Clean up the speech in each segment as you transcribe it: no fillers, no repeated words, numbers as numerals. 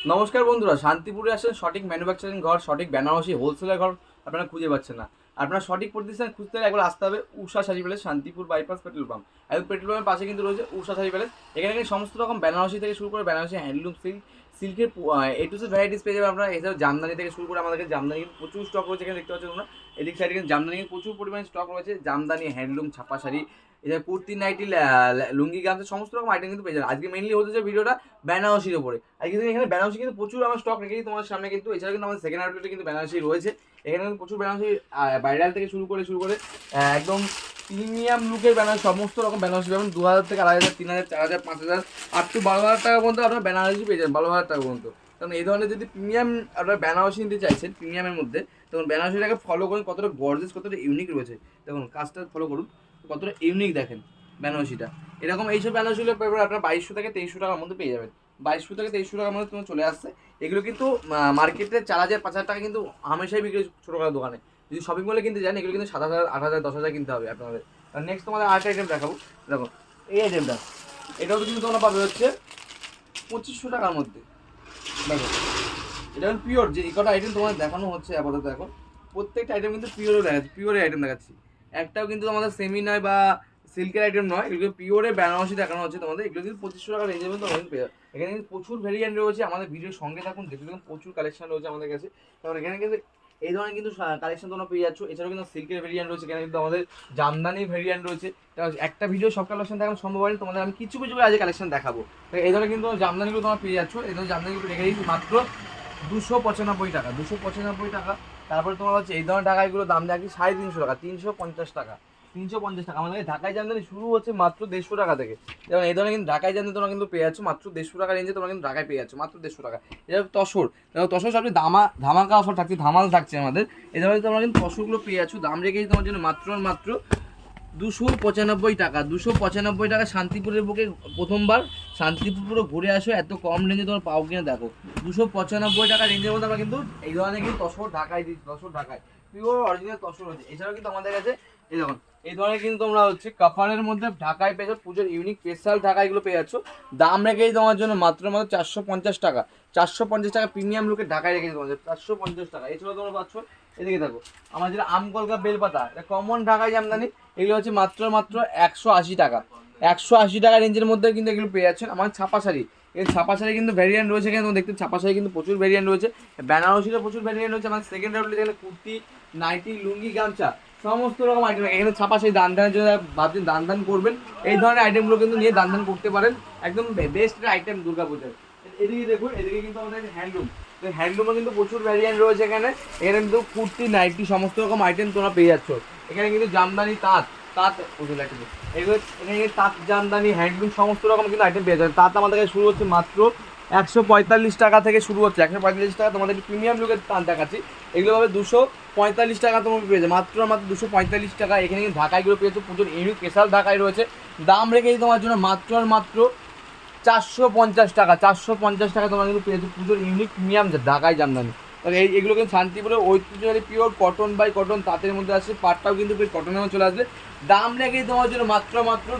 নমস্কার বন্ধুরা, শান্তিপুরে আসেন সঠিক ম্যানুফ্যাকচারিং ঘর, সঠিক বেনারসি হোলসেলার ঘর আপনারা খুঁজে পাচ্ছেন না। আপনারা সঠিক প্রতিষ্ঠান খুঁজতে হলে একবার আসতে হবে Usha Sari Palace, Shantipur bypass petrol pump. এবং পেট্রোল পাম্পের পাশে কিন্তু রয়েছে উষা শাড়ি প্যালেস। এখানে কিন্তু সমস্ত রকম বেনারসি থেকে শুরু করে বেনারসি হ্যান্ডলুম সিল্কের এ টু জেড ভ্যারাইটিস পেয়ে যাবে আপনারা। এছাড়াও জামদানি থেকে শুরু করে আমাদের জামদানি কিন্তু প্রচুর স্টক রয়েছে। এখানে দেখতে পাচ্ছেন তোমরা এদিক সাইডে কিন্তু জামদানি কিন্তু প্রচুর পরিমাণে স্টক রয়েছে। জামদানি, হ্যান্ডলুম, ছাপা শাড়ি, এটা কুর্তি, নাইটি, লুঙ্গি, গামছা সমস্ত রকম আইটেম কিন্তু পেয়ে যাবে। আজকে মেইনলি হতে যে ভিডিওটা বেনারসির উপরে। আর কিন্তু এখানে বেনারসি কিন্তু প্রচুর আমার স্টক রেখেছি তোমার সামনে। কিন্তু এছাড়া কিন্তু আমাদের সেকেন্ড আউটলেটে কিন্তু বেনারসি রয়েছে। এখানে কিন্তু প্রচুর বেনারসি ভাইরাল থেকে শুরু করে একদম প্রিমিয়াম লুকের বেনারসি, সমস্ত রকম বেনারসি পাবেন 2000 থেকে 2500, 3000, 4000, 5000 আপ টু 12,000 টাকা পর্যন্ত আপনার বেনারসি পেয়ে যাবেন। 12,000 টাকা পর্যন্ত। কারণ এই ধরনের যদি প্রিমিয়াম আপনার বেনারসি নিতে চাইছেন প্রিমিয়ামের মধ্যে, তখন বেনারসিটাকে ফলো করুন কতটা গর্জিয়াস, কতটা ইউনিক রয়েছে। দেখুন কাজটা ফলো করুন কতটা ইউনিক দেখেন বেনারসিটা। এরকম এইসব বেনারসিগুলো পেপার আপনার 2200 থেকে 2300 টাকার মধ্যে পেয়ে যাবেন। 2200 থেকে 2300 টাকার মধ্যে তোমার চলে আসছে। এগুলো কিন্তু মার্কেটে 4000, 5000 টাকা কিন্তু হামেশাই বিক্রি ছোটোখাটো দোকানে। যদি শপিং মলে কিনতে যান এগুলো কিন্তু 7000, 8000, 10,000 কিনতে হবে আপনাদের। আর নেক্সট তোমাদের আরেকটা আইটেম দেখাবো। দেখো এই আইটেমটা, এটাও কিন্তু তোমরা পাবে হচ্ছে 2500 টাকার মধ্যে। দেখো এটা হল পিওর। যে এই কটা আইটেম তোমাদের দেখানো হচ্ছে আপাতত এখন, প্রত্যেকটা আইটেম কিন্তু পিওরে দেখাচ্ছি, পিওরের আইটেম দেখাচ্ছি। একটাও কিন্তু আমাদের সেমি নয় বা সিল্কের আইটেম নয়, এগুলো পিওরে বেনারসি দেখানো হচ্ছে তোমাদের। এগুলো কিন্তু 2500 টাকা রেঞ্জের মধ্যে তোমাদের পেয়ে যাবে। এখানে কিন্তু প্রচুর ভেরিয়েন্ট রয়েছে। আমাদের ভিডিওর সঙ্গে থাকুন, দেখতে দেখুন প্রচুর কালেকশন রয়েছে আমাদের কাছে। কারণ এখানে কিন্তু এই ধরনের কিন্তু কালেকশন তোমরা পেয়ে যাচ্ছ। এছাড়াও কিন্তু সিল্কের ভেরিয়েন্ট রয়েছে, এখানে কিন্তু আমাদের জামদানি ভেরিয়েন্ট রয়েছে। একটা ভিডিও সব কালেকশন দেখানো সম্ভব হয়নি, তোমাদের আমি কিছু কিছু আজকে কালেকশন দেখাবো। এই ধরনের কিন্তু জামদানিগুলো তোমরা পেয়ে যাচ্ছ। এই ধরনের জামদানিগুলো রেখে দিচ্ছি মাত্র 295 টাকা, 295 টাকা। তারপরে তোমার হচ্ছে এই ধরনের ঢাকাইগুলো দাম রাখি 350 টাকা, 350 টাকা, 350 টাকা। আমাদের ঢাকাই জামদানি শুরু হচ্ছে মাত্র 150 টাকা থেকে। যেমন এই ধরনের কিন্তু ঢাকাই জামদানি তোমরা কিন্তু পেয়ে যাচ্ছ মাত্র 150 টাকা রেঞ্জে। তোমরা কিন্তু ঢাকায় পেয়ে যাচ্ছ মাত্র 150 টাকা। এটা তসর, তসর সবচেয়ে ধামাকা অফার থাকছে, ধামাল থাকছে আমাদের। এই ধরনের তোমরা কিন্তু তসরগুলো পেয়ে যাচ্ছ। দাম রেখেছি তোমার জন্য মাত্র 295 টাকা, 295 টাকা। শান্তিপুরের বুকে প্রথমবার শান্তিপুর পুরো ঘুরে আসো, এত কম রেঞ্জে তোমার পাও কিনা দেখো। 295 টাকা রেঞ্জের মধ্যে আমরা কিন্তু এই ধরনের কিন্তু তসর ঢাকায় দিচ্ছি, তসর ঢাকায় পিওর অরিজিনাল তসর হচ্ছে। এছাড়াও কিন্তু আমাদের কাছে এই দেখুন এই ধরনের কিন্তু তোমরা হচ্ছে কাফানের মধ্যে ঢাকায় পেয়ে যাচ্ছ, পুজোর ইউনিক স্পেশাল ঢাকাইগুলো পেয়ে যাচ্ছ। দাম রেখেই তোমার জন্য মাত্র 450 টাকা, 450 টাকা প্রিমিয়াম লুকের ঢাকায় রেখেছি তোমাদের 450 টাকা। এছাড়াও তোমরা পাচ্ছ এদিকে দেখো আমার যেটা আম কলকা বেলপাতা, এটা কমন ঢাকায় জামদানি। এগুলো হচ্ছে মাত্র 180 টাকা, 180 টাকা রেঞ্জের মধ্যে কিন্তু এগুলো পেয়ে যাচ্ছেন। আমার ছাপা শাড়ি, এই ছাপা শাড়ি কিন্তু ভ্যারিয়েন্ট রয়েছে। এখানে তোমরা দেখতে ছাপা শাড়ি কিন্তু প্রচুর ভ্যারিয়েন্ট রয়েছে। বেনারসিরও প্রচুর ভ্যারিয়েন্ট রয়েছে। আমার সেকেন্ড আউটলেট এখানে কুর্তি, নাইটি, লুঙ্গি, গামছা সমস্ত রকম আইটেম। এখানে ছাপা শাড়ি দান ধানের জন্য ভাবছেন দান ধান করবেন, এই ধরনের আইটেমগুলো কিন্তু নিয়ে দান ধান করতে পারেন। একদম বেস্ট আইটেম দুর্গাপূজার। এদিকে দেখুন, এদিকে কিন্তু আমাদের হ্যান্ডলুম, হ্যান্ডলুমও কিন্তু প্রচুর ভ্যারিয়েন্ট রয়েছে। এখানে এখানে কিন্তু কুর্তি, নাইটি সমস্ত রকম আইটেম তোমরা পেয়ে যাচ্ছ। এখানে কিন্তু জামদানি, তাঁত এগুলো এখানে তাঁত, জামদানি, হ্যান্ডলুম সমস্ত রকম কিন্তু আইটেম পেয়ে যাবে। তাঁত আমাদের কাছে শুরু হচ্ছে মাত্র 145 টাকা থেকে শুরু হচ্ছে। 145 টাকা তোমাদের প্রিমিয়াম লুকের তাঁত দেখাচ্ছি। এগুলো হবে 245 টাকা তোমার পেয়ে যাবে, মাত্র 245 টাকা। এখানে কিন্তু ঢাকাইগুলো পেয়েছো, প্রচুর ইউনিক স্পেশাল ঢাকাই রয়েছে। দাম রেখেছি তোমার জন্য মাত্র 450 টাকা, 450 টাকা তোমরা কিন্তু পেয়েছো পুজোর ইউনিক প্রিমিয়াম ঢাকাই জামদানি। তাহলে এগুলো কিন্তু শান্তিপুরের ঐতিহ্যবাহী পিওর কটন বাই কটন তাঁতের মধ্যে আসছে। পাটটাও কিন্তু কটনের মধ্যে চলে আসবে। দাম রেখেই তোমার জন্য মাত্র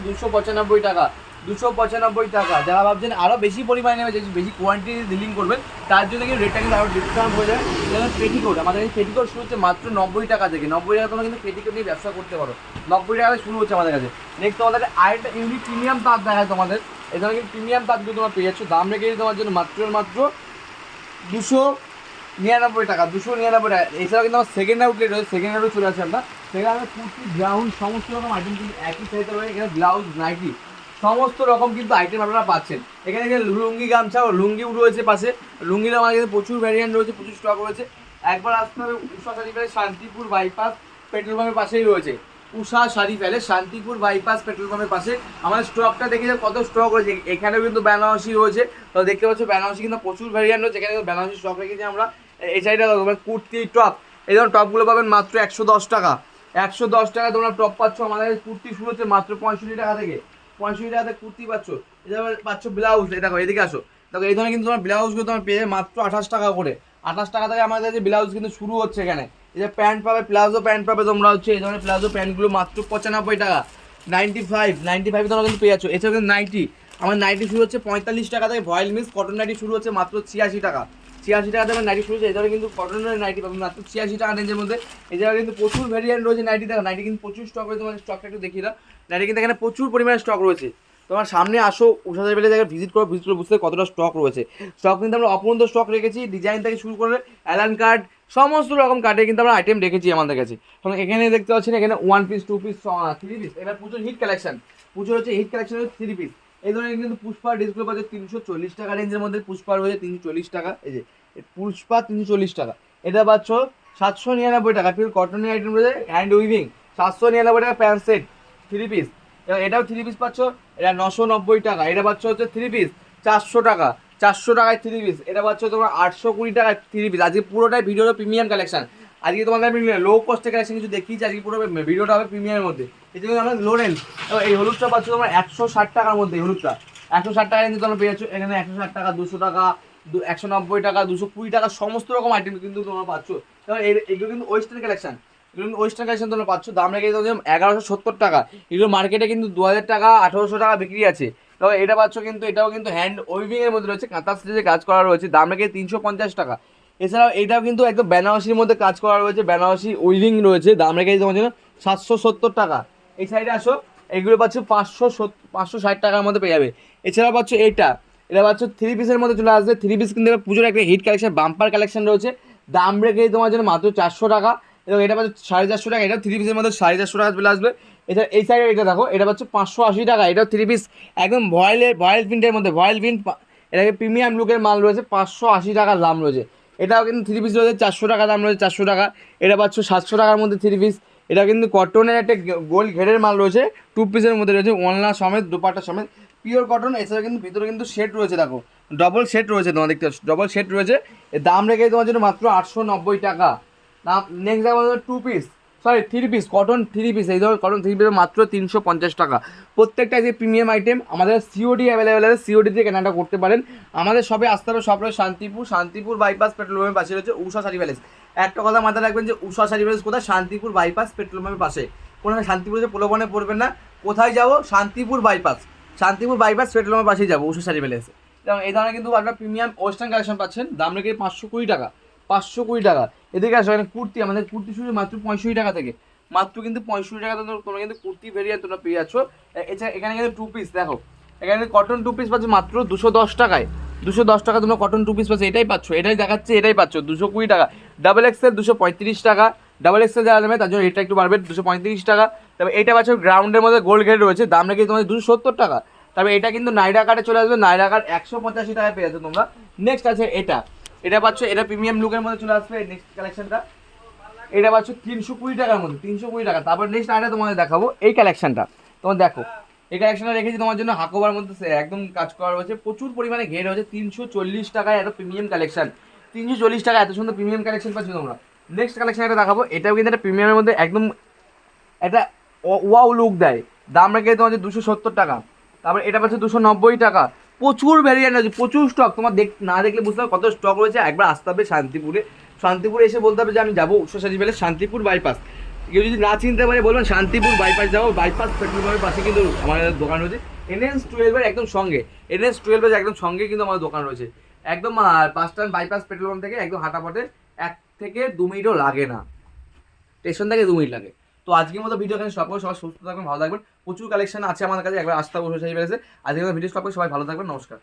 295 টাকা, 295 টাকা। যারা ভাবছেন আরও বেশি পরিমাণে নেবে, বেশি কোয়ান্টিটি ডিলিং করবেন, তার জন্য কিন্তু রেটটা কিন্তু আরও ডিসকাউন্ট হয়ে যাবে। যেমন পেটিকোট, আমাদের এই পেটিকোট শুরু হচ্ছে মাত্র 90 টাকা থেকে। 90 টাকা তোমরা কিন্তু পেটিকোট নিয়ে ব্যবসা করতে পারো। 90 টাকা শুরু হচ্ছে আমাদের কাছে। নেক্সট তোমাদের আরেকটা ইউনিক প্রিমিয়াম তাঁত দেখায় তোমাদের। এই ধরনের কিন্তু প্রিমিয়াম তাঁতগুলো তোমরা পেয়ে যাচ্ছ। দাম রেখেই তোমার জন্য মাত্র 299 টাকা, 299 টাকা। এছাড়াও কিন্তু আমার সেকেন্ড আউটলেট রয়েছে, সেকেন্ড আউটলেট চলে আসে আমরা। সেখানে কুর্তি, গ্রাউন্ড সমস্ত রকম আইটেম কিন্তু একই সাইজে রয়েছে। এখানে ব্লাউজ, নাইটি সমস্ত রকম কিন্তু আইটেম আপনারা পাচ্ছেন। এখানে লুঙ্গি, গামছা ও লুঙ্গিও রয়েছে পাশে। লুঙ্গির আমার কিন্তু প্রচুর ভ্যারিয়েন্ট রয়েছে, প্রচুর স্টক রয়েছে। একবার আসতে হবে Usha Sari Palace, Shantipur bypass petrol পাম্পের পাশেই রয়েছে Usha Sari Palace, Shantipur bypass petrol পাম্পের পাশে। আমাদের স্টকটা দেখে কত স্টক রয়েছে। এখানেও কিন্তু বেনারসি রয়েছে, তো দেখতে পাচ্ছ বেনারসি কিন্তু প্রচুর ভ্যারিয়েন্ট রয়েছে। এখানে বেনারসি স্টক রেখেছি আমরা। এই সাইডে কুর্তি, টপ, এই ধরনের টপগুলো পাবেন মাত্র 110 টাকা, 110 টাকা তোমরা টপ পাচ্ছ। আমাদের কুর্তি শুরু হচ্ছে মাত্র 65 টাকা থেকে, 65 টাকা থেকে কুর্তি পাচ্ছ। এবার পাচ্ছ ব্লাউজ, এই দেখো এদিকে আসো, দেখো এই ধরনের কিন্তু তোমার ব্লাউজগুলো তোমার পেয়ে মাত্র 28 টাকা করে। 28 টাকা থেকে আমাদের কাছে ব্লাউজ কিন্তু শুরু হচ্ছে। এখানে এই যে প্যান্ট পাবে, প্লাজো প্যান্ট পাবে তোমরা হচ্ছে এই ধরনের প্লাজো প্যান্টগুলো মাত্র 95 টাকা, 95 তোমরা কিন্তু পেয়ে যাচ্ছ। এছাড়াও কিন্তু নাইটি, আমার নাইটি শুরু হচ্ছে 45 টাকা থেকে, ভয়েল মিক্স কটন নাইটি শুরু হচ্ছে মাত্র 86 টাকা। 86 টাকা থেকে নাইটি শুরু হচ্ছে। এছাড়া কিন্তু কটনের নাইটি পাবেন মাত্র 86 টাকা রেঞ্জের মধ্যে। এছাড়া কিন্তু প্রচুর ভ্যারিয়েন্ট রয়েছে নাইটি। দেখো নাইটি কিন্তু প্রচুর স্টক রয়েছে, তোমার স্টকটা একটু দেখিয়ে দাও। নাইটি কিন্তু এখানে প্রচুর পরিমাণে স্টক রয়েছে। তোমার সামনে আসো, উষা সাইবেলের জায়গায় ভিজিট করে বুঝতে কতটা স্টক রয়েছে। স্টক কিন্তু আমরা অপূর্ণ স্টক রেখেছি, ডিজাইন থেকে শুরু করে অ্যালান কার্ড সমস্ত রকম কার্ডে কিন্তু আমরা আইটেম রেখেছি আমাদের কাছে। এবং এখানে দেখতে পাচ্ছেন এখানে 1 পিস 2 পিস 3 পিস, এবার প্রচুর হিট কালেকশন, প্রচুর হচ্ছে হিট কালেকশন হচ্ছে 3 পিস। এই ধরনের কিন্তু পুষ্পা ডিসগুলো পাচ্ছে 340 টাকা রেঞ্জের মধ্যে। পুষ্পা রয়েছে 340 টাকা, এই যে পুষ্পা 340 টাকা। এটা পাচ্ছ 799 টাকা। পিওর কটনের আইটেম রয়েছে, হ্যান্ড উইভিং 799 টাকা প্যান্ট সেট 3 পিস। এবং এটাও 3 পিস পাচ্ছ, এটা 990 টাকা। এটা পাচ্ছ হচ্ছে 3 পিস 400 টাকা, 400 টাকায় 3 পিস। এটা পাচ্ছ তোমার 820 টাকায় 3 পিস। আজকে পুরোটাই ভিডিওটা প্রিমিয়াম কালেকশন। আজকে তোমাদের আমি লো কস্টের কালেকশন কিছু দেখিয়েছি, আজকে পুরো ভিডিওটা হবে প্রিমিয়ামের মধ্যে। এই জন্য আমরা লোরেন্স, এই হলুদটা পাচ্ছ তোমার 160 টাকার মধ্যে। এই হলুদটা 160 টাকা কিন্তু তোমরা পেয়ে যাচ্ছ এখানে। 160 টাকা, 200 টাকা, 190 টাকা, 220 টাকা, সমস্ত রকম আইটেম কিন্তু তোমরা পাচ্ছ। এগুলো কিন্তু ওয়েস্টার্ন কালেকশন, এগুলো কিন্তু ওয়েস্টার্ন কালেকশন তোমরা পাচ্ছ। দাম রেখে 1170 টাকা। এগুলো মার্কেটে কিন্তু 2000 টাকা 1800 টাকা বিক্রি আছে। তবে এটা পাচ্ছ কিন্তু, এটাও কিন্তু হ্যান্ড ওয়েভিং এর মধ্যে রয়েছে, কাঁথা স্টিচে কাজ করা রয়েছে। দাম রেখে 350 টাকা। এছাড়াও এটাও কিন্তু একদম বেনারসির মধ্যে কাজ করা রয়েছে, বেনারসি উইভিং রয়েছে। দাম রেখে তোমার জন্য 770 টাকা। এই সাইডে আসো, এগুলো পাচ্ছ 560 টাকার মধ্যে পেয়ে যাবে। এছাড়াও পাচ্ছ এটা পাচ্ছ 3 পিসের মধ্যে চলে আসবে। 3 পিস কিন্তু পুজোর একটা হিট কালেকশন, বাম্পার কালেকশন রয়েছে। দাম রেখে তোমার জন্য মাত্র 400 টাকা। এবং এটা পাচ্ছ 450 টাকা। এটা 3 পিসের মধ্যে 450 টাকা চলে আসবে। এছাড়া এই সাইডে এটা দেখো, এটা পাচ্ছ 580 টাকা। এটাও 3 পিস একদম ভয়েল প্রিন্টের মধ্যে, ভয়েল প্রিন্ট, এটাকে প্রিমিয়াম লুকের মাল রয়েছে। 580 টাকার দাম রয়েছে। এটাও কিন্তু 3 পিস রয়েছে 400 টাকা দাম রয়েছে, 400 টাকা। এটা পাচ্ছ 700 টাকার মধ্যে 3 পিস। এটা কিন্তু কটনের একটা গোল্ড ঘেরের মাল রয়েছে, 2 পিসের মধ্যে রয়েছে, ওড়না সমেত, দুপাট্টা সমেত, পিওর কটন। এছাড়া কিন্তু ভিতরে কিন্তু সেট রয়েছে, দেখো ডবল সেট রয়েছে, তোমার দেখতে পাচ্ছ ডবল সেট রয়েছে। এর দাম রেখে তোমার জন্য মাত্র 890 টাকা। দাম নেক্সট দেখো 2 piece, sorry 3 piece, cotton 3 piece. এই ধরো কটন 3 পিস মাত্র 350 টাকা। প্রত্যেকটা যে প্রিমিয়াম আইটেম আমাদের সিওডি অ্যাভেলেবেল আছে, সিওডি দিয়ে কেনাটা করতে পারেন। আমাদের সবে আসতে হবে, সব রয়েছে শান্তিপুর বাইপাস পেট্রোল পাম্পের পাশে রয়েছে উষা শাড়ি প্যালেস। একটা কথা মাথায় রাখবেন যে উষা শাড়ি প্যালেস কোথায়, শান্তিপুর বাইপাস পেট্রোল পাম্পের পাশে। কোনো শান্তিপুর যে প্রলোভনে পড়বেন না, কোথায় যাবো, শান্তিপুর বাইপাস পেট্রোল পাম্পের পাশেই যাবো উষা শাড়ি প্যালেসে। এবং এই ধরনের কিন্তু আপনার প্রিমিয়াম ওয়েস্টার্ন কালেকশন পাচ্ছেন। দাম রেখে 520 টাকা, 520 টাকা। এদিকে আসো, এখানে কুর্তি, আমাদের কুর্তি শুরু মাত্র 65 টাকা থেকে, মাত্র কিন্তু 65 টাকা তোমরা কিন্তু কুর্তি ভেরিয়েন্ট তোমরা পেয়ে যাচ্ছ। এছাড়া এখানে কিন্তু 2 পিস দেখো, এখানে কটন 2 পিস পাচ্ছ মাত্র 210 টাকায়। 210 টাকা তোমরা কটন 2 পিস পাচ্ছ, এটাই পাচ্ছ, এটাই দেখাচ্ছে, এটাই পাচ্ছ 220 টাকা। ডাবল এক্সেল 235 টাকা। ডাবল এক্সেল যারা নেবে তার জন্য এটা একটু বাড়বে, 235 টাকা। তবে এটা পাচ্ছ গ্রাউন্ডের মধ্যে গোল্ড ঘের রয়েছে, দাম রেখে তোমাদের 270 টাকা। তবে এটা কিন্তু নাইরা কার্ডে চলে আসবে, নাইরা কার্ড 185 টাকায় পেয়ে যাচ্ছ তোমরা। নেক্সট আছে এটা পাচ্ছ, এটা প্রিমিয়াম লুকের মধ্যে চলে আসবে। নেক্সট কালেকশনটা এটা পাচ্ছ 320 টাকার মধ্যে, 320 টাকা। তারপর নেক্সট আইটা তোমাদের দেখাবো, এই কালেকশনটা তোমার দেখো। এই কালেকশনটা রেখেছি তোমার জন্য, হাকোবার মধ্যে একদম কাজ করা রয়েছে, প্রচুর পরিমাণে ঘের রয়েছে। 340 টাকায় এত প্রিমিয়াম কালেকশন, 340 টাকা এত সুন্দর প্রিমিয়াম কালেকশন পাচ্ছ তোমরা। নেক্সট কালেকশন এটা দেখাবো, এটাও কিন্তু একটা প্রিমিয়ামের মধ্যে একদম একটা ওয়াও লুক দেয়। দাম রেখে তোমার 270 টাকা। তারপর এটা পাচ্ছে 290 টাকা। প্রচুর ভ্যারিয়েন্ট আছে, প্রচুর স্টক। তোমার না দেখলে বুঝতে হবে কত স্টক রয়েছে। একবার আসতে হবে শান্তিপুরে এসে বলতে হবে যে আমি যাবো উষা শাড়ি প্যালেস শান্তিপুর বাইপাস। কেউ যদি না চিনতে পারে বলবেন শান্তিপুর বাইপাস যাবো, বাইপাস পেট্রোল পাম্পের পাশে কিন্তু আমাদের দোকান রয়েছে। NH12 একদম সঙ্গে, NH12 একদম সঙ্গে কিন্তু আমাদের দোকান রয়েছে। একদম bus stand bypass petrol pump থেকে একদম হাঁটা পথে 1 থেকে 2 মিনিটও লাগে না, স্টেশন থেকে 2 মিনিট লাগে। তো আজকের মতো ভিডিও এখানে সবাই সুস্থ থাকবেন, ভালো থাকবেন। প্রচুর কালেকশন আছে আমাদের কাছে, একবার আসতে হবে উষা শাড়ি প্যালেসে। আজকের মতো ভিডিও সবাই ভালো থাকবেন, নমস্কার।